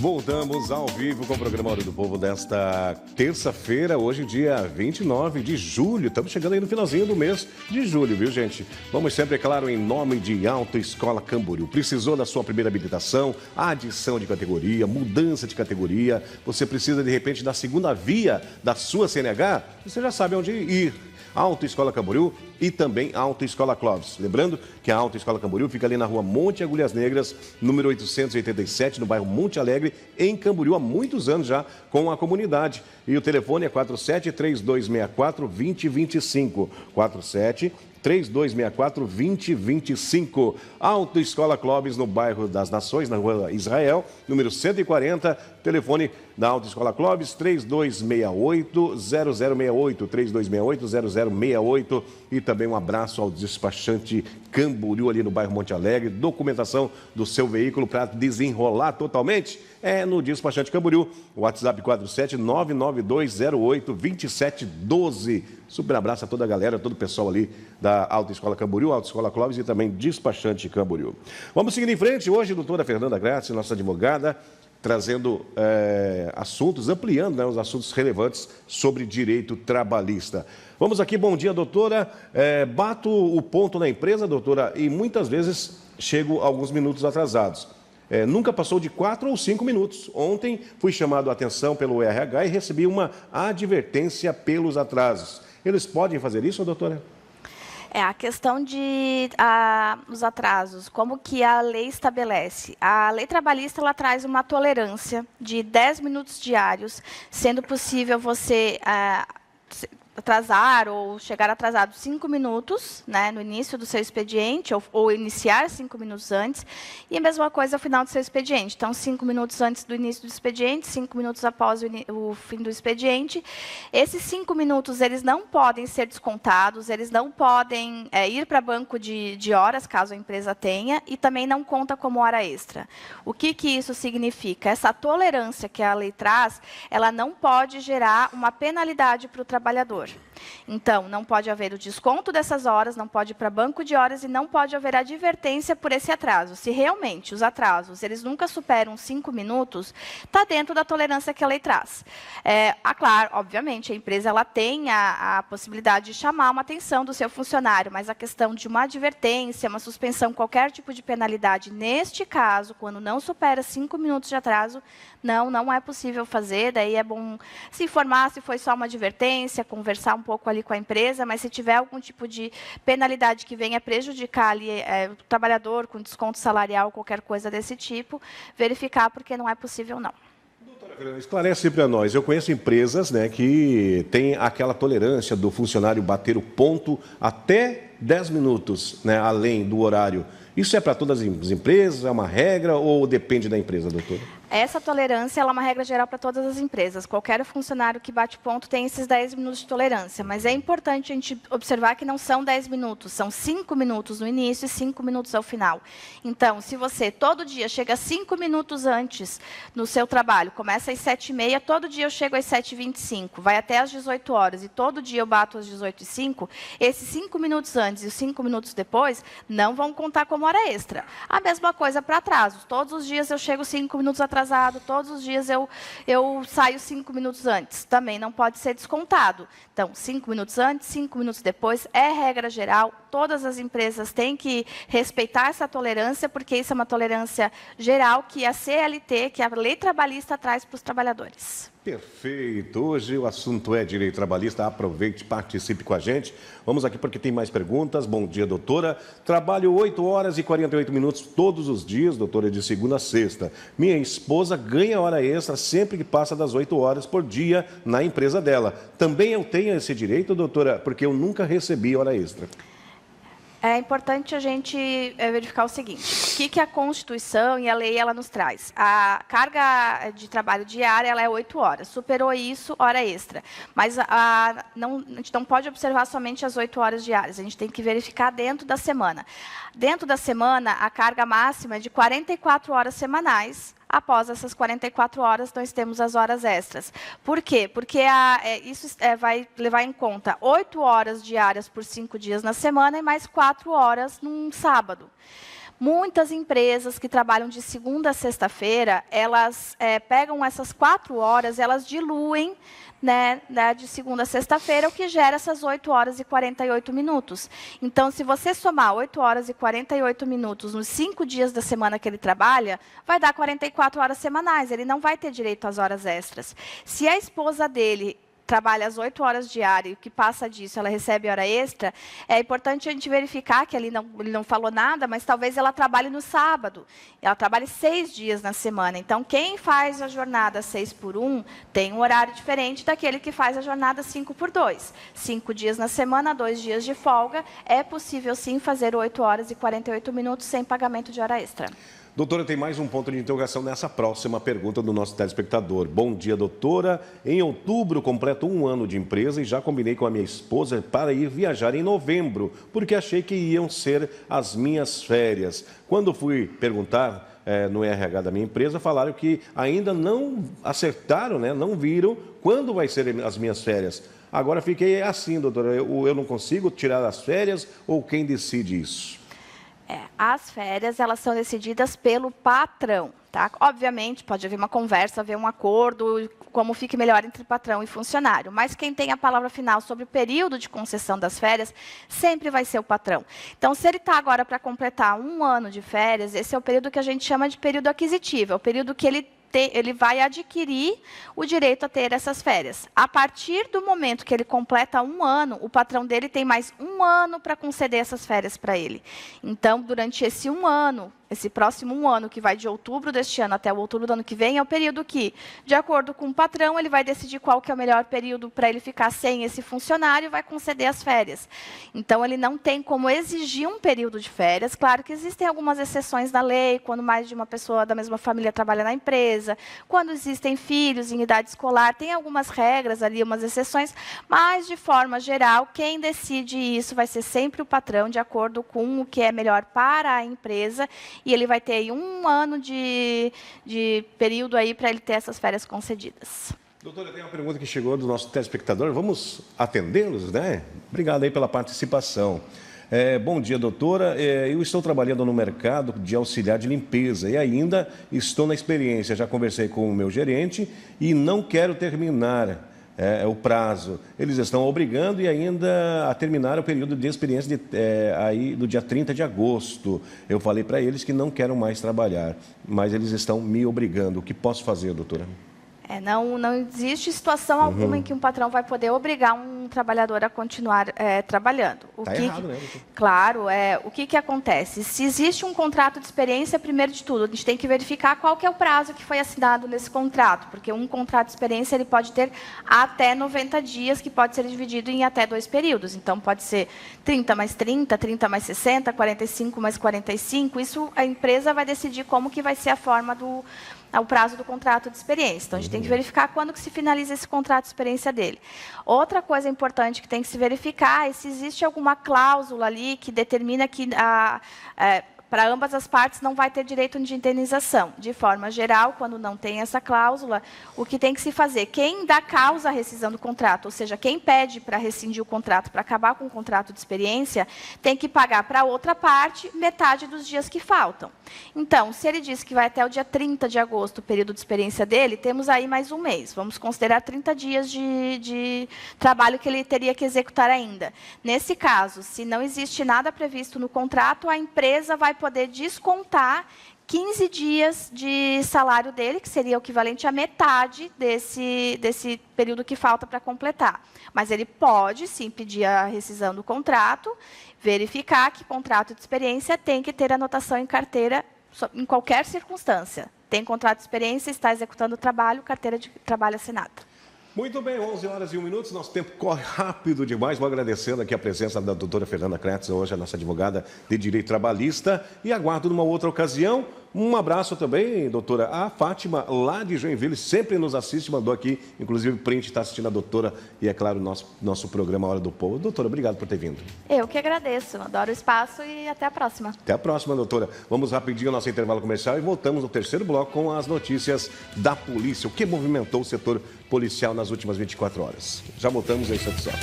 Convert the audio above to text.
Voltamos ao vivo com o programa Hora do Povo desta terça-feira, hoje dia 29 de julho. Estamos chegando aí no finalzinho do mês de julho, viu, gente? Vamos sempre, é claro, em nome de Autoescola Camboriú. Precisou da sua primeira habilitação, adição de categoria, mudança de categoria, você precisa, de repente, da segunda via da sua CNH? Você já sabe onde ir. Autoescola Camboriú e também Autoescola Clóvis. Lembrando que a Autoescola Camboriú fica ali na rua Monte Agulhas Negras, número 887, no bairro Monte Alegre, em Camboriú, há muitos anos já com a comunidade. E o telefone é 47-3264-2025. 47-3264-2025. Autoescola Clóvis, no bairro das Nações, na rua Israel, número 140. Telefone da Autoescola Clóvis, 3268-0068. 3268-0068. E também um abraço ao despachante Camboriú, ali no bairro Monte Alegre. Documentação do seu veículo para desenrolar totalmente é no despachante Camboriú. WhatsApp 47-99208-2712. Super abraço a toda a galera, todo o pessoal ali da Autoescola Camboriú, Autoescola Clóvis e também despachante Camboriú. Vamos seguindo em frente. Hoje, a doutora Fernanda Grazzi, nossa advogada, trazendo assuntos, ampliando, né, os assuntos relevantes sobre direito trabalhista. Vamos aqui, bom dia, doutora. Bato o ponto na empresa, doutora, e muitas vezes chego alguns minutos atrasados. Nunca passou de 4 ou 5 minutos. Ontem fui chamado a atenção pelo RH e recebi uma advertência pelos atrasos. Eles podem fazer isso, doutora? A questão os atrasos, como que a lei estabelece? A lei trabalhista ela traz uma tolerância de 10 minutos diários, sendo possível você atrasar ou chegar atrasado 5 minutos, né, no início do seu expediente, ou iniciar 5 minutos antes, e a mesma coisa ao final do seu expediente. Então, 5 minutos antes do início do expediente, 5 minutos após o fim do expediente. Esses 5 minutos, eles não podem ser descontados, eles não podem ir para banco de horas, caso a empresa tenha, e também não conta como hora extra. O que isso significa? Essa tolerância que a lei traz, ela não pode gerar uma penalidade para o trabalhador. Então, não pode haver o desconto dessas horas, não pode ir para banco de horas e não pode haver advertência por esse atraso. Se realmente os atrasos eles nunca superam 5 minutos, está dentro da tolerância que a lei traz. Claro, obviamente, a empresa ela tem a possibilidade de chamar uma atenção do seu funcionário, mas a questão de uma advertência, uma suspensão, qualquer tipo de penalidade, neste caso, quando não supera 5 minutos de atraso, não é possível fazer. Daí é bom se informar se foi só uma advertência, conversar um pouco ali com a empresa, mas se tiver algum tipo de penalidade que venha prejudicar ali, o trabalhador com desconto salarial, qualquer coisa desse tipo, verificar, porque não é possível, não. Doutora, esclarece para nós. Eu conheço empresas, né, que têm aquela tolerância do funcionário bater o ponto até 10 minutos, né, além do horário. Isso é para todas as empresas? É uma regra ou depende da empresa, doutora? Essa tolerância ela é uma regra geral para todas as empresas. Qualquer funcionário que bate ponto tem esses 10 minutos de tolerância. Mas é importante a gente observar que não são 10 minutos, são 5 minutos no início e 5 minutos ao final. Então, se você todo dia chega 5 minutos antes no seu trabalho, começa às 7h30, todo dia eu chego às 7h25, vai até às 18 horas e todo dia eu bato às 18h05, esses 5 minutos antes e os 5 minutos depois não vão contar como hora extra. A mesma coisa para atrasos. Todos os dias eu chego 5 minutos atrasado, todos os dias eu saio 5 minutos antes. Também não pode ser descontado. Então, 5 minutos antes, 5 minutos depois, é regra geral. Todas as empresas têm que respeitar essa tolerância, porque isso é uma tolerância geral que a CLT, que a lei trabalhista, traz para os trabalhadores. Perfeito. Hoje o assunto é direito trabalhista. Aproveite, participe com a gente. Vamos aqui porque tem mais perguntas. Bom dia, doutora. Trabalho 8 horas e 48 minutos todos os dias, doutora, de segunda a sexta. Minha esposa ganha hora extra sempre que passa das 8 horas por dia na empresa dela. Também eu tenho esse direito, doutora, porque eu nunca recebi hora extra. É importante a gente verificar o seguinte: o que a Constituição e a lei ela nos traz? A carga de trabalho diária ela é 8 horas. Superou isso, hora extra. Mas a gente não pode observar somente as 8 horas diárias. A gente tem que verificar dentro da semana. Dentro da semana, a carga máxima é de 44 horas semanais. Após essas 44 horas, nós temos as horas extras. Por quê? Porque isso vai levar em conta 8 horas diárias por 5 dias na semana e mais 4 horas num sábado. Muitas empresas que trabalham de segunda a sexta-feira, elas pegam essas 4 horas, elas diluem, né, de segunda a sexta-feira, o que gera essas 8 horas e 48 minutos. Então, se você somar 8 horas e 48 minutos nos 5 dias da semana que ele trabalha, vai dar 44 horas semanais. Ele não vai ter direito às horas extras. Se a esposa dele trabalha as 8 horas diárias, e o que passa disso, ela recebe hora extra, é importante a gente verificar que ele não falou nada, mas talvez ela trabalhe no sábado. Ela trabalhe 6 dias na semana. Então, quem faz a jornada 6x1 tem um horário diferente daquele que faz a jornada 5x2. 5 dias na semana, 2 dias de folga. É possível, sim, fazer 8 horas e 48 minutos sem pagamento de hora extra. Doutora, tem mais um ponto de interrogação nessa próxima pergunta do nosso telespectador. Bom dia, doutora. Em outubro, completo 1 ano de empresa e já combinei com a minha esposa para ir viajar em novembro, porque achei que iam ser as minhas férias. Quando fui perguntar no RH da minha empresa, falaram que ainda não acertaram, né, não viram quando vai ser as minhas férias. Agora fiquei assim, doutora, eu não consigo tirar as férias ou quem decide isso? As férias, elas são decididas pelo patrão, tá? Obviamente, pode haver uma conversa, haver um acordo, como fique melhor entre patrão e funcionário. Mas quem tem a palavra final sobre o período de concessão das férias, sempre vai ser o patrão. Então, se ele está agora para completar 1 ano de férias, esse é o período que a gente chama de período aquisitivo, é o período que ele vai adquirir o direito a ter essas férias. A partir do momento que ele completa 1 ano, o patrão dele tem mais 1 ano para conceder essas férias para ele. Então, durante esse 1 ano, esse próximo 1 ano, que vai de outubro deste ano até o outubro do ano que vem, é o período que, de acordo com o patrão, ele vai decidir qual que é o melhor período para ele ficar sem esse funcionário e vai conceder as férias. Então, ele não tem como exigir um período de férias. Claro que existem algumas exceções na lei, quando mais de uma pessoa da mesma família trabalha na empresa, quando existem filhos em idade escolar, tem algumas regras ali, umas exceções, mas, de forma geral, quem decide isso vai ser sempre o patrão, de acordo com o que é melhor para a empresa, e ele vai ter aí 1 ano de período aí para ele ter essas férias concedidas. Doutora, tem uma pergunta que chegou do nosso telespectador. Vamos atendê-los, né? Obrigado aí pela participação. Bom dia, doutora. Eu estou trabalhando no mercado de auxiliar de limpeza e ainda estou na experiência. Já conversei com o meu gerente e não quero terminar o prazo. Eles estão obrigando e ainda a terminar o período de experiência aí do dia 30 de agosto. Eu falei para eles que não quero mais trabalhar, mas eles estão me obrigando. O que posso fazer, doutora? Não existe situação alguma em que um patrão vai poder obrigar um trabalhador a continuar trabalhando. Está errado, né? Claro, o que acontece? Se existe um contrato de experiência, primeiro de tudo, a gente tem que verificar qual que é o prazo que foi assinado nesse contrato, porque um contrato de experiência ele pode ter até 90 dias, que pode ser dividido em até 2 períodos. Então, pode ser 30 mais 30, 30 mais 60, 45 mais 45. Isso a empresa vai decidir como que vai ser a forma ao prazo do contrato de experiência. Então, a gente tem que verificar quando que se finaliza esse contrato de experiência dele. Outra coisa importante que tem que se verificar é se existe alguma cláusula ali que determina que para ambas as partes não vai ter direito de indenização. De forma geral, quando não tem essa cláusula, o que tem que se fazer? Quem dá causa à rescisão do contrato, ou seja, quem pede para rescindir o contrato, para acabar com o contrato de experiência, tem que pagar para a outra parte metade dos dias que faltam. Então, se ele disse que vai até o dia 30 de agosto, o período de experiência dele, temos aí mais 1 mês. Vamos considerar 30 dias de trabalho que ele teria que executar ainda. Nesse caso, se não existe nada previsto no contrato, a empresa vai poder descontar 15 dias de salário dele, que seria o equivalente a metade desse período que falta para completar. Mas ele pode, sim, pedir a rescisão do contrato, verificar que contrato de experiência tem que ter anotação em carteira em qualquer circunstância. Tem contrato de experiência, está executando o trabalho, carteira de trabalho assinada. Muito bem, 11 horas e 1 minuto, nosso tempo corre rápido demais. Vou agradecendo aqui a presença da doutora Fernanda Kretz, hoje a nossa advogada de direito trabalhista, e aguardo numa outra ocasião. Um abraço também, doutora, a Fátima, lá de Joinville, sempre nos assiste, mandou aqui, inclusive o print, está assistindo a doutora e, é claro, nosso programa Hora do Povo. Doutora, obrigado por ter vindo. Eu que agradeço, adoro o espaço e até a próxima. Até a próxima, doutora. Vamos rapidinho ao nosso intervalo comercial e voltamos no terceiro bloco com as notícias da polícia. O que movimentou o setor policial nas últimas 24 horas. Já voltamos, é isso, pessoal.